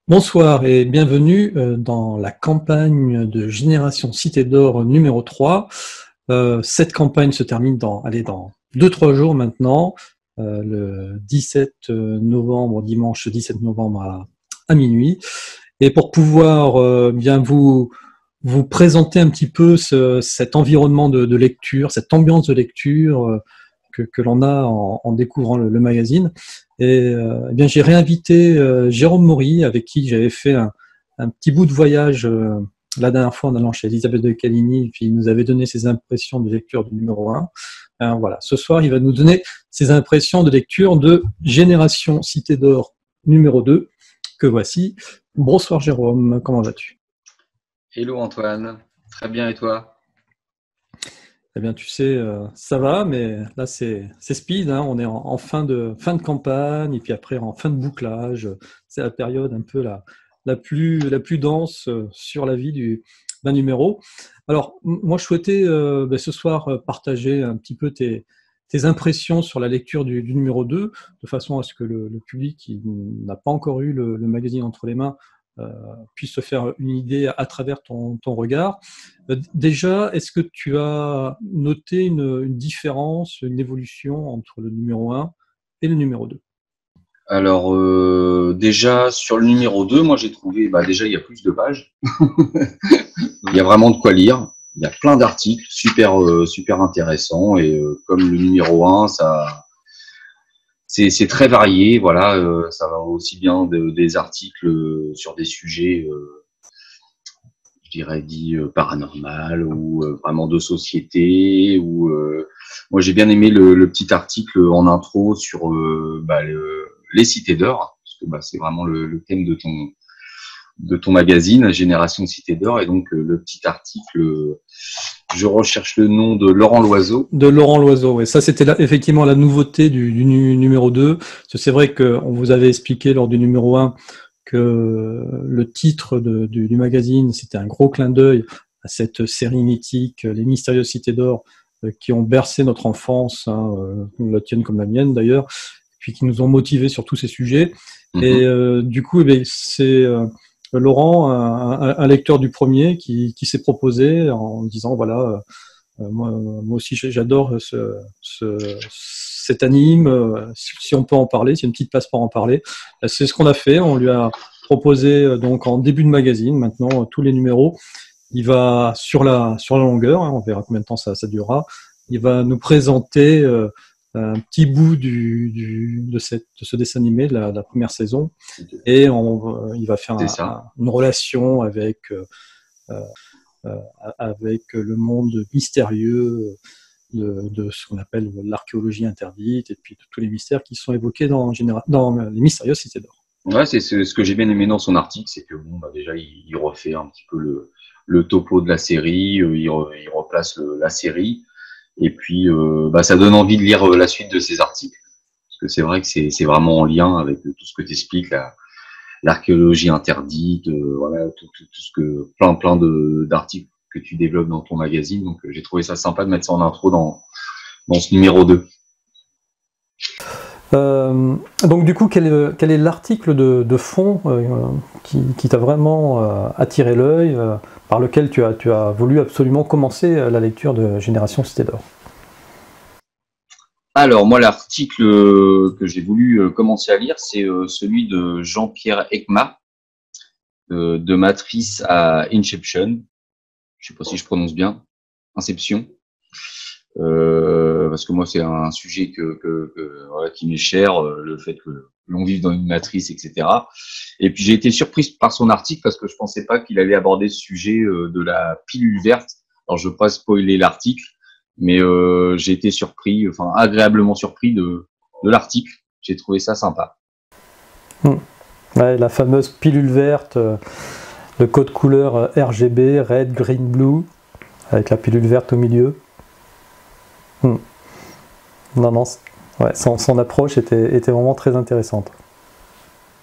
Bonsoir et bienvenue dans la campagne de Génération Cité d'Or numéro 3. Cette campagne se termine dans 2-3 jours maintenant, le 17 novembre, dimanche 17 novembre à minuit. Et pour pouvoir bien vous présenter un petit peu cet environnement de lecture, cette ambiance de lecture que l'on a en découvrant le magazine. Et eh bien, j'ai réinvité Jérôme Maury, avec qui j'avais fait un petit bout de voyage la dernière fois en allant chez Elisabeth de Caligny, puis il nous avait donné ses impressions de lecture du numéro 1. Voilà. Ce soir, il va nous donner ses impressions de lecture de Génération Cité d'Or numéro 2, que voici. Bonsoir Jérôme, comment vas-tu? Hello Antoine, très bien et toi? Eh bien, tu sais, ça va, mais là, c'est speed, hein. On est en fin de campagne, et puis après, en fin de bouclage. C'est la période un peu la plus dense sur la vie d'un numéro. Alors, moi, je souhaitais ce soir partager un petit peu tes impressions sur la lecture du numéro 2, de façon à ce que le public qui n'a pas encore eu le magazine entre les mains euh, puisse se faire une idée à travers ton regard. Déjà, est-ce que tu as noté une différence, une évolution entre le numéro 1 et le numéro 2? Alors déjà sur le numéro 2, moi j'ai trouvé, déjà il y a plus de pages, il y a vraiment de quoi lire, il y a plein d'articles super intéressants et comme le numéro 1, c'est très varié, voilà, ça va aussi bien des articles sur des sujets je dirais dit paranormal ou vraiment de société ou moi j'ai bien aimé le petit article en intro sur les cités d'or parce que c'est vraiment le thème de ton magazine Génération Cité d'or et donc le petit article je recherche le nom de Laurent Loiseau. De Laurent Loiseau, oui. Ça, c'était effectivement la nouveauté du numéro 2. C'est vrai qu'on vous avait expliqué lors du numéro 1 que le titre du magazine, c'était un gros clin d'œil à cette série mythique, Les Mystérieuses Cités d'Or, qui ont bercé notre enfance, hein, la tienne comme la mienne d'ailleurs, puis qui nous ont motivés sur tous ces sujets. Et du coup, c'est Laurent, un lecteur du premier, qui s'est proposé en disant, voilà, moi aussi j'adore cet anime, si on peut en parler, c'est une petite place pour en parler. C'est ce qu'on a fait, on lui a proposé donc en début de magazine, maintenant tous les numéros, il va sur la longueur, hein, on verra combien de temps ça durera, il va nous présenter un petit bout de ce dessin animé de la première saison, et il va faire C'est ça. une relation euh, avec le monde mystérieux de ce qu'on appelle l'archéologie interdite, et puis de tous les mystères qui sont évoqués dans les mystérieuses cités d'or. Ouais, c'est ce que j'ai bien aimé dans son article, c'est que déjà il refait un petit peu le topo de la série, il replace la série. Et puis, ça donne envie de lire la suite de ces articles. Parce que c'est vrai que c'est vraiment en lien avec tout ce que tu expliques, l'archéologie interdite, voilà, tout ce que, plein d'articles que tu développes dans ton magazine. Donc, j'ai trouvé ça sympa de mettre ça en intro dans ce numéro 2. Donc du coup, quel est l'article de fond qui t'a vraiment attiré l'œil, par lequel tu as voulu absolument commencer la lecture de Génération Cité d'Or? Alors, moi, l'article que j'ai voulu commencer à lire, c'est celui de Jean-Pierre Ekma, de Matrice à Inception. Je sais pas si je prononce bien. Inception. Parce que moi c'est un sujet voilà, qui m'est cher, le fait que l'on vive dans une matrice, etc. Et puis j'ai été surprise par son article parce que je pensais pas qu'il allait aborder ce sujet de la pilule verte. Alors je veux pas spoiler l'article, mais j'ai été surpris, enfin agréablement surpris de l'article. J'ai trouvé ça sympa. Ouais, la fameuse pilule verte, le code couleur RGB, red, green, blue, avec la pilule verte au milieu. Non, non, ouais, son approche était vraiment très intéressante.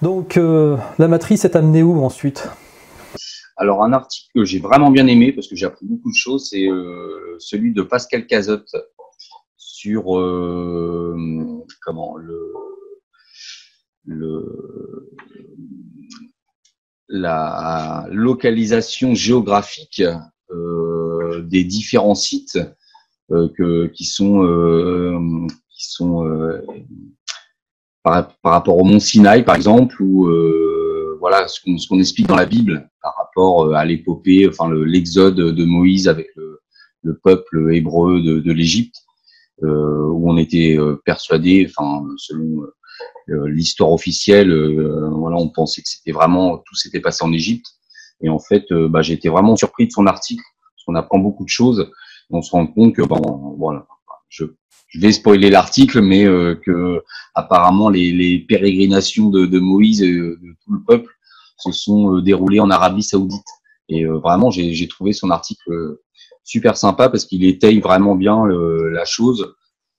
Donc, la matrice est amenée où ensuite? Alors un article que j'ai vraiment bien aimé parce que j'ai appris beaucoup de choses, c'est celui de Pascal Cazotte sur comment le la localisation géographique des différents sites qui sont par rapport au mont Sinaï, par exemple, ou voilà ce qu'on explique dans la Bible par rapport à l'épopée, enfin l'exode de Moïse avec le peuple hébreu de l'Égypte, où on était persuadé, enfin selon l'histoire officielle, voilà, on pensait que c'était vraiment tout s'était passé en Égypte, et en fait, j'ai été vraiment surpris de son article parce qu'on apprend beaucoup de choses. On se rend compte que voilà, je vais spoiler l'article, mais que apparemment les pérégrinations de Moïse et de tout le peuple se sont déroulées en Arabie Saoudite. Et vraiment, j'ai trouvé son article super sympa parce qu'il étaye vraiment bien la chose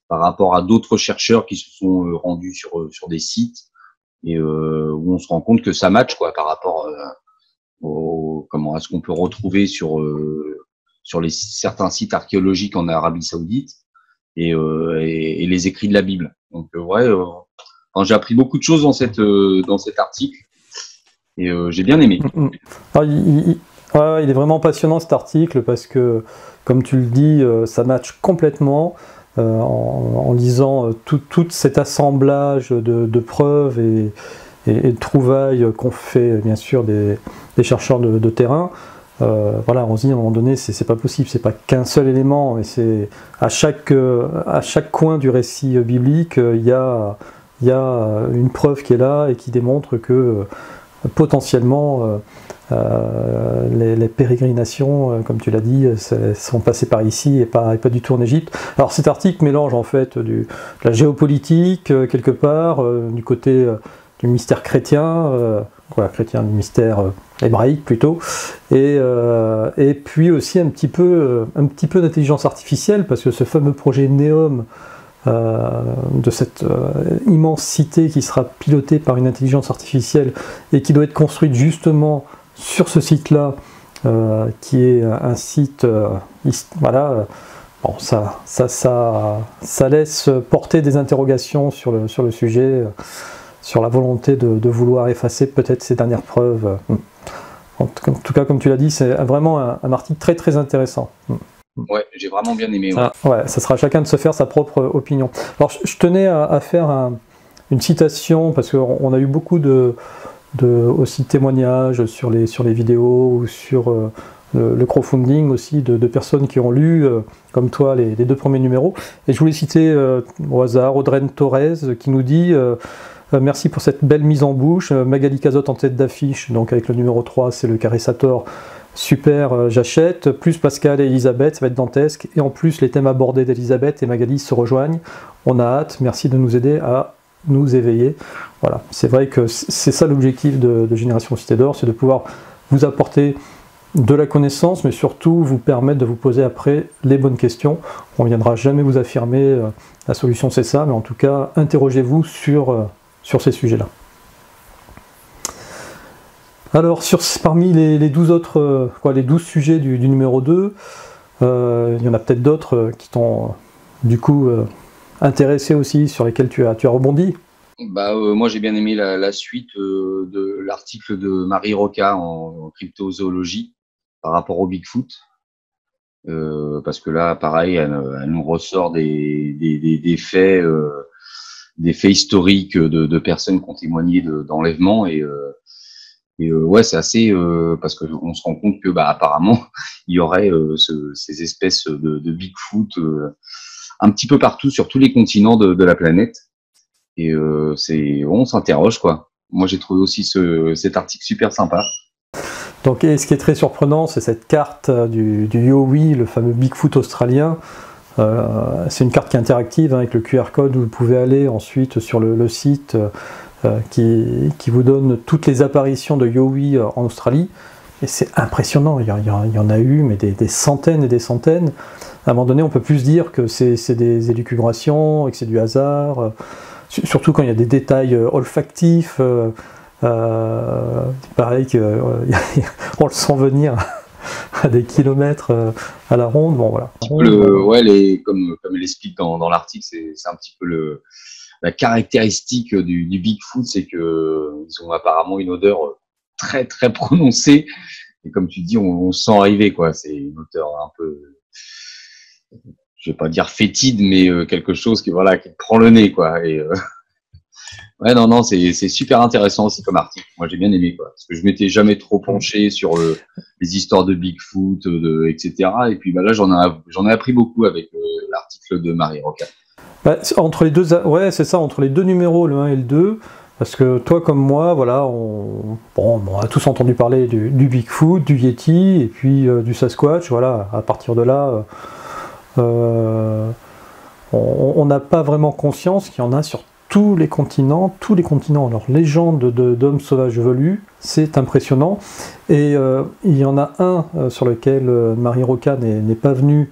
par rapport à d'autres chercheurs qui se sont rendus sur des sites et où on se rend compte que ça match quoi par rapport à ce qu'on peut retrouver sur certains sites archéologiques en Arabie Saoudite et les écrits de la Bible. Donc j'ai appris beaucoup de choses dans cet article et j'ai bien aimé. Ah, il est vraiment passionnant cet article parce que, comme tu le dis, ça match complètement en lisant tout cet assemblage de preuves et de trouvailles qu'ont fait bien sûr des chercheurs de terrain. Voilà, on se dit à un moment donné, c'est pas possible, c'est pas qu'un seul élément, mais c'est à chaque coin du récit biblique, il y a une preuve qui est là et qui démontre que potentiellement les pérégrinations, comme tu l'as dit, sont passées par ici et pas du tout en Égypte. Alors cet article mélange en fait de la géopolitique quelque part, du côté du mystère chrétien, chrétien, du mystère hébraïque plutôt, et puis aussi un petit peu d'intelligence artificielle, parce que ce fameux projet NEOM, de cette immense cité qui sera pilotée par une intelligence artificielle et qui doit être construite justement sur ce site-là, qui est un site, voilà. Bon, ça laisse porter des interrogations sur le sujet, sur la volonté de vouloir effacer peut-être ces dernières preuves. En tout cas, comme tu l'as dit, c'est vraiment un article très très intéressant. Ouais, j'ai vraiment bien aimé. Ouais. Ça sera à chacun de se faire sa propre opinion. Alors, je tenais à faire une citation, parce qu'on a eu beaucoup de aussi témoignages sur les vidéos ou sur le crowdfunding aussi de personnes qui ont lu, comme toi, les 2 premiers numéros. Et je voulais citer au hasard Audrey Torres qui nous dit merci pour cette belle mise en bouche. Magali Cazotte en tête d'affiche, donc avec le numéro 3, c'est le Caressator. Super, j'achète. Plus Pascal et Elisabeth, ça va être dantesque. Et en plus, les thèmes abordés d'Elisabeth et Magali se rejoignent. On a hâte. Merci de nous aider à nous éveiller. Voilà, c'est vrai que c'est ça l'objectif de Génération Cité d'Or, c'est de pouvoir vous apporter de la connaissance, mais surtout vous permettre de vous poser après les bonnes questions. On ne viendra jamais vous affirmer la solution c'est ça, mais en tout cas, interrogez-vous sur ces sujets-là. Alors, parmi les 12 autres, les 12 sujets du numéro 2, il y en a peut-être d'autres qui t'ont du coup intéressé aussi, sur lesquels tu as rebondi. Moi, j'ai bien aimé la suite de l'article de Marie Roca en cryptozoologie par rapport au Bigfoot. Parce que là, pareil, elle nous ressort des faits historiques de personnes qui ont témoigné d'enlèvement et ouais, c'est assez parce que on se rend compte que apparemment il y aurait ces espèces de Bigfoot un petit peu partout sur tous les continents de la planète et on s'interroge quoi. Moi j'ai trouvé aussi cet article super sympa. Donc, et ce qui est très surprenant, c'est cette carte du Yowie, le fameux Bigfoot australien. C'est une carte qui est interactive avec le QR code où vous pouvez aller ensuite sur le site qui vous donne toutes les apparitions de Yowie en Australie. Et c'est impressionnant, il y en a eu mais des centaines et des centaines. À un moment donné, on peut plus se dire que c'est des élucubrations et que c'est du hasard. Surtout quand il y a des détails olfactifs. Pareil qu'on le sent venir à des kilomètres à la ronde. Bon, voilà. Comme elle explique dans l'article, c'est un petit peu la caractéristique du Bigfoot, c'est qu'ils ont apparemment une odeur très très prononcée. Et comme tu dis, on sent arriver, quoi. C'est une auteur un peu, je vais pas dire fétide, mais quelque chose qui voilà, qui te prend le nez, quoi. Et ouais, non, c'est super intéressant aussi comme article. Moi, j'ai bien aimé, quoi, parce que je m'étais jamais trop penché sur les histoires de Bigfoot, etc. Et puis bah là, j'en ai appris beaucoup avec l'article de Marie Roca. Bah, entre les deux, ouais, c'est ça, entre les deux numéros, le 1 et le 2, parce que toi comme moi, voilà, on a tous entendu parler du Bigfoot, du Yeti, et puis du Sasquatch, voilà, à partir de là, on n'a pas vraiment conscience qu'il y en a sur tous les continents, leur légende d'hommes sauvages velus, c'est impressionnant, et il y en a un sur lequel Marie Roca n'est pas venue,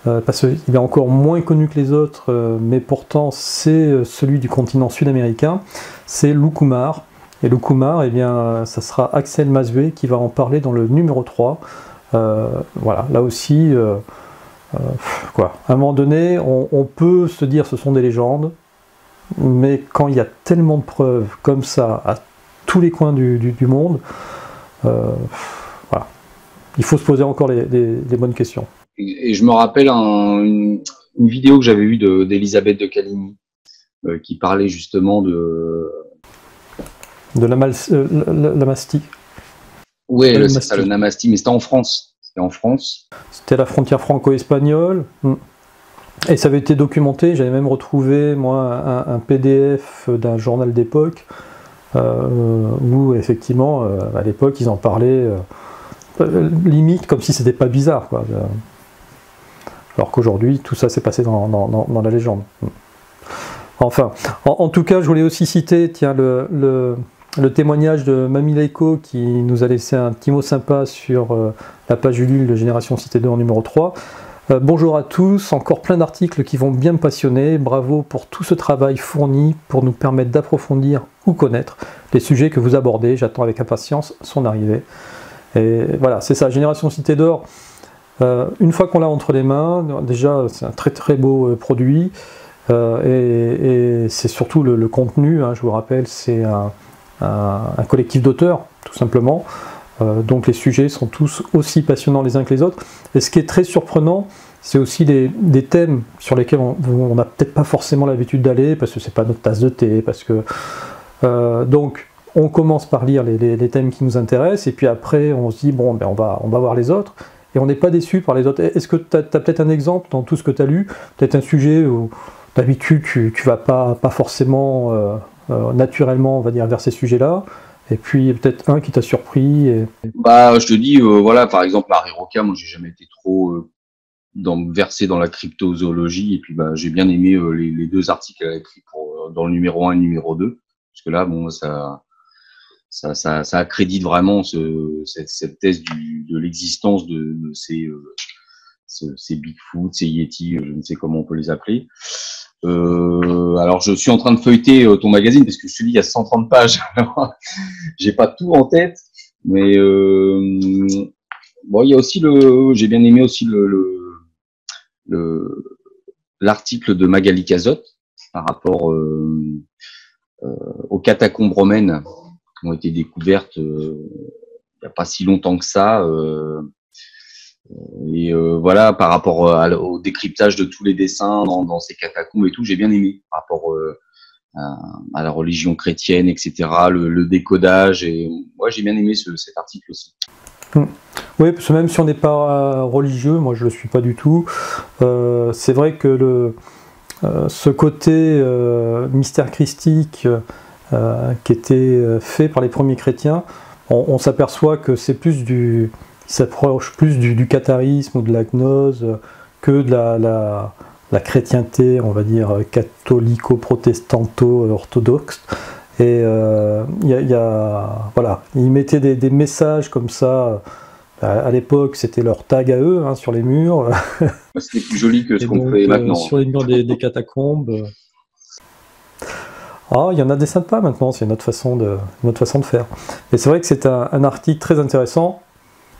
parce qu'il est encore moins connu que les autres, mais pourtant c'est celui du continent sud-américain, c'est Loukoumar. Et Loukoumar, eh bien, ça sera Axel Masvé qui va en parler dans le numéro 3. Voilà, là aussi, quoi. À un moment donné, on peut se dire ce sont des légendes, mais quand il y a tellement de preuves comme ça à tous les coins du monde, voilà. Il faut se poser encore les bonnes questions. Et je me rappelle une vidéo que j'avais vue d'Elisabeth de Caligny qui parlait justement de la Namastie. Oui, c'est ça, le Namastie, mais c'était en France. C'était la frontière franco-espagnole. Et ça avait été documenté. J'avais même retrouvé, moi, un PDF d'un journal d'époque où, effectivement, à l'époque, ils en parlaient limite comme si c'était pas bizarre, quoi. Alors qu'aujourd'hui, tout ça s'est passé dans la légende. Enfin, en tout cas, je voulais aussi citer, tiens, le témoignage de Mamie Leiko qui nous a laissé un petit mot sympa sur la page Ulule de Génération Cité 2 en numéro 3. Bonjour à tous, encore plein d'articles qui vont bien me passionner. Bravo pour tout ce travail fourni pour nous permettre d'approfondir ou connaître les sujets que vous abordez. J'attends avec impatience son arrivée. Et voilà, c'est ça, Génération Cité d'Or. Une fois qu'on l'a entre les mains, déjà c'est un très très beau produit, et c'est surtout le contenu, hein, je vous rappelle, c'est un collectif d'auteurs, tout simplement, donc les sujets sont tous aussi passionnants les uns que les autres, et ce qui est très surprenant, c'est aussi des thèmes sur lesquels on n'a peut-être pas forcément l'habitude d'aller, parce que c'est pas notre tasse de thé, parce que... donc, on commence par lire les thèmes qui nous intéressent, et puis après on se dit, bon, ben on va voir les autres, et on n'est pas déçu par les autres. Est-ce que tu as peut-être un exemple dans tout ce que tu as lu, peut-être un sujet où d'habitude tu vas pas forcément naturellement, on va dire, vers ces sujets-là, et puis peut-être un qui t'a surpris Bah, je te dis, voilà, par exemple, Marie Roca, moi j'ai jamais été trop versé dans la cryptozoologie, et puis bah, j'ai bien aimé les deux articles qu'elle a écrits dans le numéro 1 et le numéro 2, parce que là, bon, ça accrédite vraiment cette thèse de l'existence de ces Bigfoot, ces Yeti, je ne sais comment on peut les appeler. Alors, je suis en train de feuilleter ton magazine parce que je te dis, il y a 130 pages. J'ai pas tout en tête, mais bon, il y a aussi j'ai bien aimé aussi l'article de Magali Cazotte par rapport aux catacombes romaines qui ont été découvertes il n'y a pas si longtemps que ça. Et voilà, par rapport au décryptage de tous les dessins dans ces catacombes et tout, j'ai bien aimé par rapport à la religion chrétienne, etc., le décodage. Et moi, j'ai bien aimé cet article aussi. Oui, parce que même si on n'est pas religieux, moi je ne le suis pas du tout, c'est vrai que ce côté mystère christique qui était fait par les premiers chrétiens, on s'aperçoit que c'est plus il s'approche plus du catharisme ou de la gnose que de la chrétienté, on va dire, catholico-protestanto-orthodoxe. Et voilà, ils mettaient des messages comme ça. À l'époque, c'était leur tag à eux, hein, sur les murs. C'était plus joli que ce qu'on fait maintenant. Sur les murs des catacombes. Ah, il y en a des sympas maintenant, c'est notre façon de faire. Et c'est vrai que c'est un article très intéressant.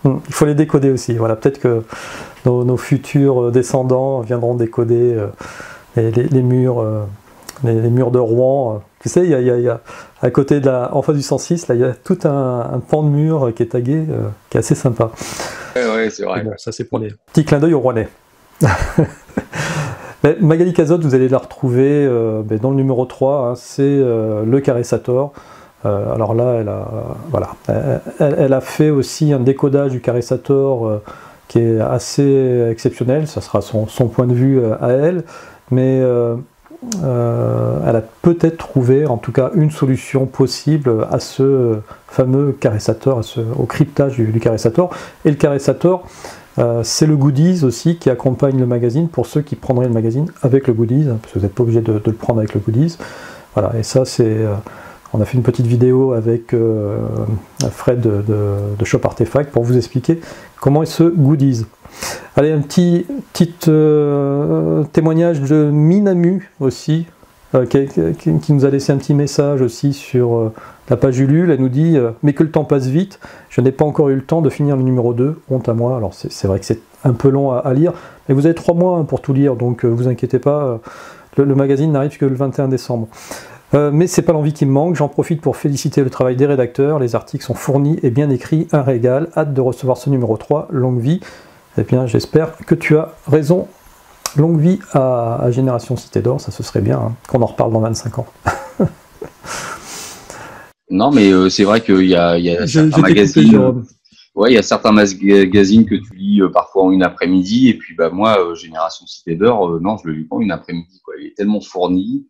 Il faut les décoder aussi. Voilà, peut-être que nos futurs descendants viendront décoder les murs de Rouen Tu sais, il y a à côté en face du 106, là, il y a tout un pan de mur qui est tagué, qui est assez sympa. Ouais, c'est vrai. Bon, ça c'est pour les petits clins d'œil aux Rouennais. Mais Magali Cazotte, vous allez la retrouver dans le numéro 3, hein, c'est le Carré Sator. Alors là, elle a fait aussi un décodage du Carré Sator qui est assez exceptionnel, ça sera son point de vue à elle, mais elle a peut-être trouvé en tout cas une solution possible à ce fameux Carré Sator, au cryptage du Carré Sator. Et le Carré Sator, c'est le goodies aussi qui accompagne le magazine pour ceux qui prendraient le magazine avec le goodies, parce que vous n'êtes pas obligé de le prendre avec le goodies. Voilà, et ça c'est... on a fait une petite vidéo avec Fred de Shop Artefact pour vous expliquer comment est ce goodies. Allez, un petit témoignage de Minamu aussi, qui nous a laissé un petit message aussi sur la page Ulule. Elle nous dit mais que le temps passe vite, je n'ai pas encore eu le temps de finir le numéro 2, honte à moi. Alors c'est vrai que c'est un peu long à lire, mais vous avez 3 mois pour tout lire, donc vous inquiétez pas, le magazine n'arrive que le 21 décembre. Mais c'est pas l'envie qui me manque, j'en profite pour féliciter le travail des rédacteurs, les articles sont fournis et bien écrits, un régal, hâte de recevoir ce numéro 3, longue vie. Eh bien j'espère que tu as raison, longue vie à Génération Cité d'Or, ça ce serait bien hein, qu'on en reparle dans 25 ans. Non mais c'est vrai qu'il y a certains magazines, ouais, il y a certains magazines que tu lis parfois en une après-midi, et puis bah moi, Génération Cité d'Or, non, je le lis pas en une après-midi, quoi. Il est tellement fourni.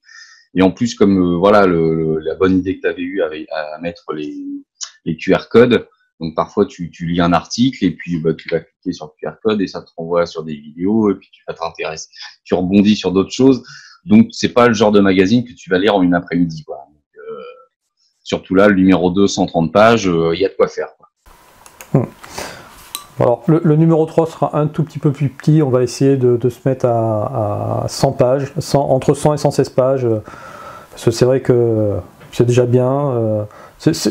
Et en plus, comme voilà la bonne idée que tu avais eue à mettre les QR codes, donc parfois tu lis un article et puis bah, tu vas cliquer sur le QR code et ça te renvoie sur des vidéos et puis tu vas t'intéresser, tu rebondis sur d'autres choses. Donc c'est pas le genre de magazine que tu vas lire en une après-midi, quoi. Donc, surtout là, le numéro 2, 130 pages, il y a de quoi faire, quoi. Alors, le numéro 3 sera un tout petit peu plus petit, on va essayer de se mettre à 100 pages, entre 100 et 116 pages, parce que c'est vrai que c'est déjà bien.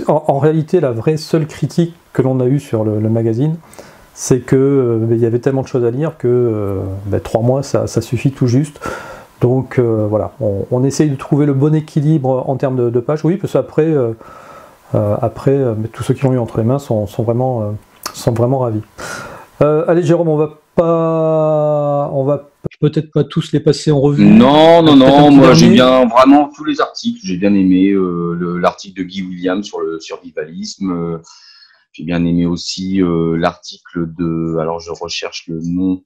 En réalité, la vraie seule critique que l'on a eue sur le magazine, c'est que il y avait tellement de choses à lire que 3 mois, ça suffit tout juste. Donc voilà, on essaye de trouver le bon équilibre en termes de pages. Oui, parce qu'après, tous ceux qui l'ont eu entre les mains sont vraiment ravis. Allez Jérôme, on va peut-être pas tous les passer en revue. Non, moi j'ai bien vraiment tous les articles. J'ai bien aimé l'article de Guy Williams sur le survivalisme. J'ai bien aimé aussi l'article alors je recherche le nom,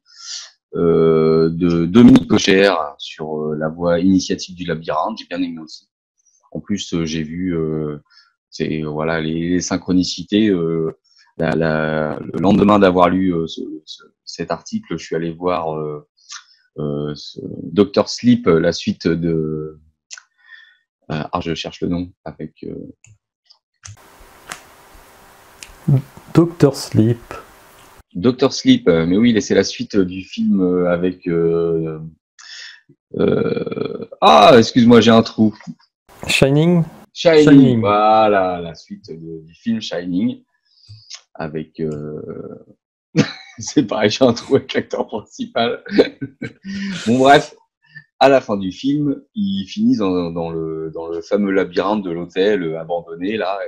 de Dominique Cocher sur la voie initiatique du labyrinthe. J'ai bien aimé aussi. En plus, j'ai vu voilà les synchronicités. Le lendemain d'avoir lu cet article, je suis allé voir Dr Sleep, la suite de... je cherche le nom avec... Dr Sleep. Dr Sleep, mais oui, c'est la suite du film avec... excuse-moi, j'ai un trou. Shining. Voilà, la suite du film Shining. Avec c'est pareil, j'ai un trou avec l'acteur principal. Bon bref, à la fin du film, ils finissent dans le fameux labyrinthe de l'hôtel abandonné là,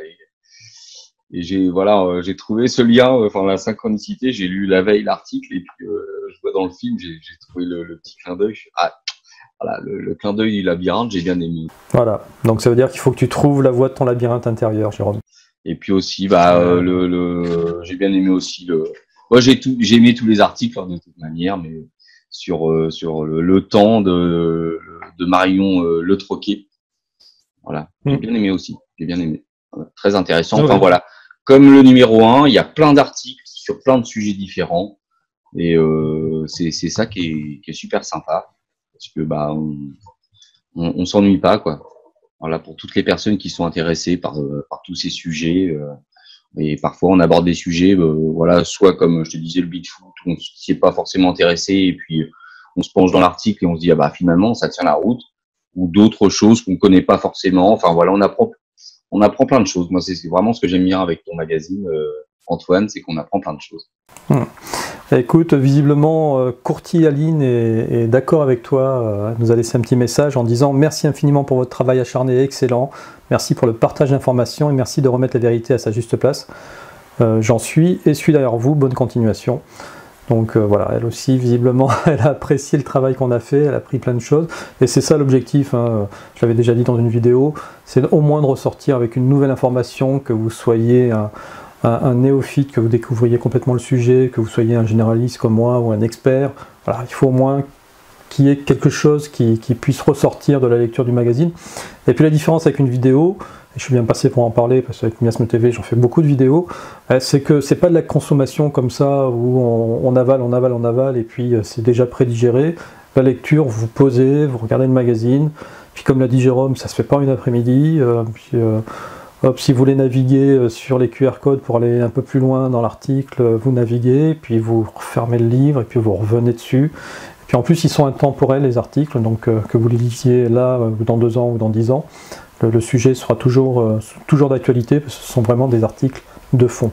et j'ai trouvé ce lien, enfin la synchronicité. J'ai lu la veille l'article et puis je vois dans le film, j'ai trouvé le petit clin d'œil. Voilà, le clin d'œil du labyrinthe, j'ai bien aimé. Voilà, donc ça veut dire qu'il faut que tu trouves la voie de ton labyrinthe intérieur, Jérôme. Et puis aussi, j'ai bien aimé aussi moi, j'ai aimé tous les articles de toute manière, mais sur le temps de Marion Le Troquet. Voilà, j'ai bien aimé aussi. J'ai bien aimé. Voilà, très intéressant. Enfin voilà, comme le numéro 1, il y a plein d'articles sur plein de sujets différents, et c'est ça qui est super sympa, parce que on s'ennuie pas, quoi. Voilà, pour toutes les personnes qui sont intéressées par tous ces sujets, et parfois on aborde des sujets, voilà, soit comme je te disais le Bigfoot, où on s'y est pas forcément intéressé, et puis on se penche dans l'article et on se dit finalement ça tient la route, ou d'autres choses qu'on connaît pas forcément. Enfin voilà, on apprend plein de choses. Moi c'est vraiment ce que j'aime bien avec ton magazine, Antoine, c'est qu'on apprend plein de choses. Écoute, visiblement, Courtier Aline est d'accord avec toi, elle nous a laissé un petit message en disant « Merci infiniment pour votre travail acharné et excellent, merci pour le partage d'informations et merci de remettre la vérité à sa juste place. J'en suis et suis derrière vous, bonne continuation. » Donc voilà, elle aussi, visiblement, elle a apprécié le travail qu'on a fait, elle a appris plein de choses. Et c'est ça l'objectif, hein, je l'avais déjà dit dans une vidéo, c'est au moins de ressortir avec une nouvelle information, que vous soyez un néophyte, que vous découvriez complètement le sujet, que vous soyez un généraliste comme moi ou un expert. Voilà, il faut au moins qu'il y ait quelque chose qui puisse ressortir de la lecture du magazine. Et puis la différence avec une vidéo, et je suis bien passé pour en parler parce qu'avec Miasme TV j'en fais beaucoup de vidéos, c'est que c'est pas de la consommation comme ça où on avale et puis c'est déjà prédigéré. La lecture, vous posez, vous regardez le magazine, puis comme l'a dit Jérôme, ça se fait pas en une après-midi, hop, si vous voulez naviguer sur les QR codes pour aller un peu plus loin dans l'article, vous naviguez, puis vous refermez le livre et puis vous revenez dessus. Et puis en plus ils sont intemporels les articles, donc que vous les lisiez là ou dans 2 ans ou dans 10 ans, le sujet sera toujours d'actualité parce que ce sont vraiment des articles de fond.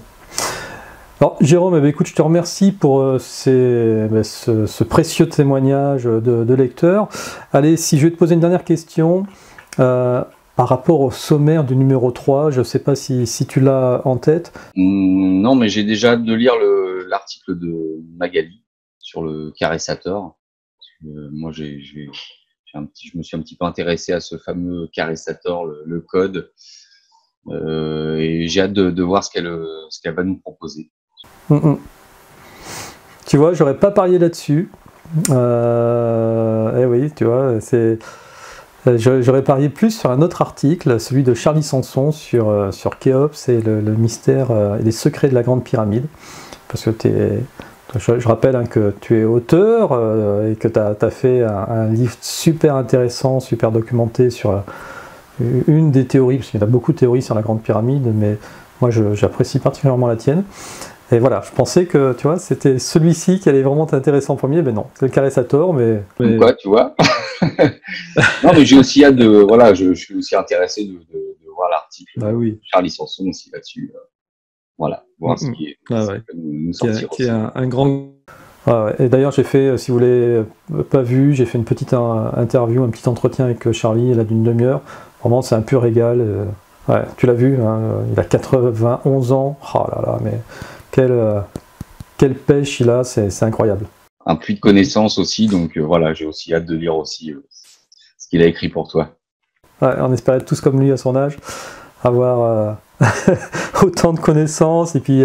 Alors Jérôme, écoute, je te remercie pour ce précieux témoignage de lecteur. Allez, si je vais te poser une dernière question, par rapport au sommaire du numéro 3, je ne sais pas si tu l'as en tête. Non, mais j'ai déjà hâte de lire l'article de Magali sur le caressator. Moi, je me suis un petit peu intéressé à ce fameux caressator, le code, et j'ai hâte de voir ce qu'elle va nous proposer. Tu vois, j'aurais pas parié là-dessus. Eh oui, tu vois, j'aurais parié plus sur un autre article, celui de Charlie Sanson sur Khéops et le mystère et les secrets de la Grande Pyramide. Parce que je rappelle hein, que tu es auteur et que tu as fait un livre super intéressant, super documenté sur une des théories, parce qu'il y a beaucoup de théories sur la Grande Pyramide, mais moi j'apprécie particulièrement la tienne. Et voilà, je pensais que tu vois, c'était celui-ci qui allait vraiment t'intéresser en premier, mais non, c'est le caressator, mais... Quoi, tu vois. Non, mais j'ai aussi hâte de... Voilà, je suis aussi intéressé de voir l'article de Charlie Sanson aussi là-dessus. Voilà, voir ce qui peut nous sortir qui est un grand... Ah ouais. Et d'ailleurs, j'ai fait, si vous ne l'avez pas vu, j'ai fait une petite interview, un petit entretien avec Charlie, là d'une demi-heure. Vraiment, c'est un pur régal. Ouais, tu l'as vu, hein, il a 91 ans. Oh là là, mais quelle pêche il a, c'est incroyable. Un puits de connaissances aussi, donc voilà, j'ai aussi hâte de lire aussi ce qu'il a écrit pour toi. Ouais, on espère être tous comme lui à son âge, avoir autant de connaissances et puis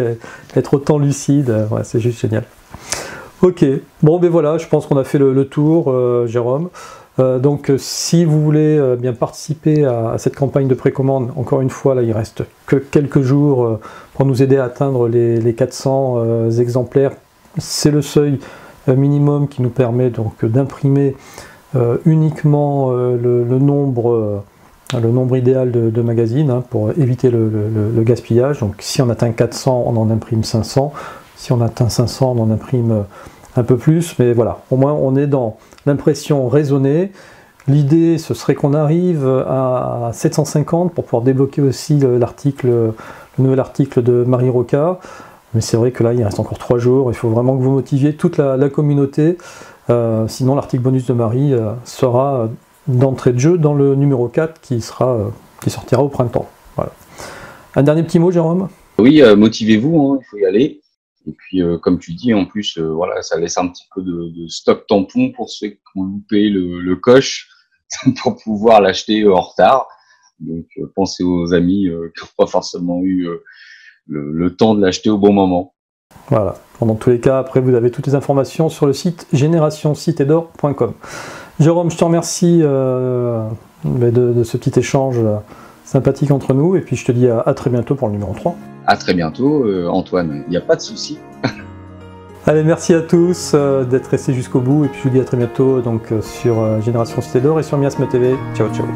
être autant lucide, ouais, c'est juste génial. Ok, bon ben voilà, je pense qu'on a fait le tour, Jérôme. Donc si vous voulez bien participer à cette campagne de précommande, encore une fois, là il reste que quelques jours pour nous aider à atteindre les 400 exemplaires. C'est le seuil minimum qui nous permet donc d'imprimer uniquement le nombre idéal de magazines hein, pour éviter le gaspillage. Donc si on atteint 400, on en imprime 500. Si on atteint 500, on en imprime un peu plus, mais voilà, au moins on est dans l'impression raisonnée. L'idée, ce serait qu'on arrive à 750 pour pouvoir débloquer aussi le nouvel article de Marie Roca. Mais c'est vrai que là, il reste encore 3 jours. Il faut vraiment que vous motiviez toute la communauté. Sinon, l'article bonus de Marie sera d'entrée de jeu dans le numéro 4 qui sortira au printemps. Voilà. Un dernier petit mot, Jérôme ? Oui, motivez-vous, hein, il faut y aller. Et puis, comme tu dis, en plus, voilà, ça laisse un petit peu de stock tampon pour ceux qui ont loupé le coche pour pouvoir l'acheter en retard. Donc, pensez aux amis qui n'ont pas forcément eu le temps de l'acheter au bon moment. Voilà. Dans tous les cas, après, vous avez toutes les informations sur le site générationcitédor.com. Jérôme, je te remercie de ce petit échange sympathique entre nous. Et puis, je te dis à très bientôt pour le numéro 3. À très bientôt, Antoine. Il n'y a pas de souci. Allez, merci à tous d'être restés jusqu'au bout. Et puis, je vous dis à très bientôt donc, sur Génération Cité d'Or et sur Miasme TV. Ciao, ciao.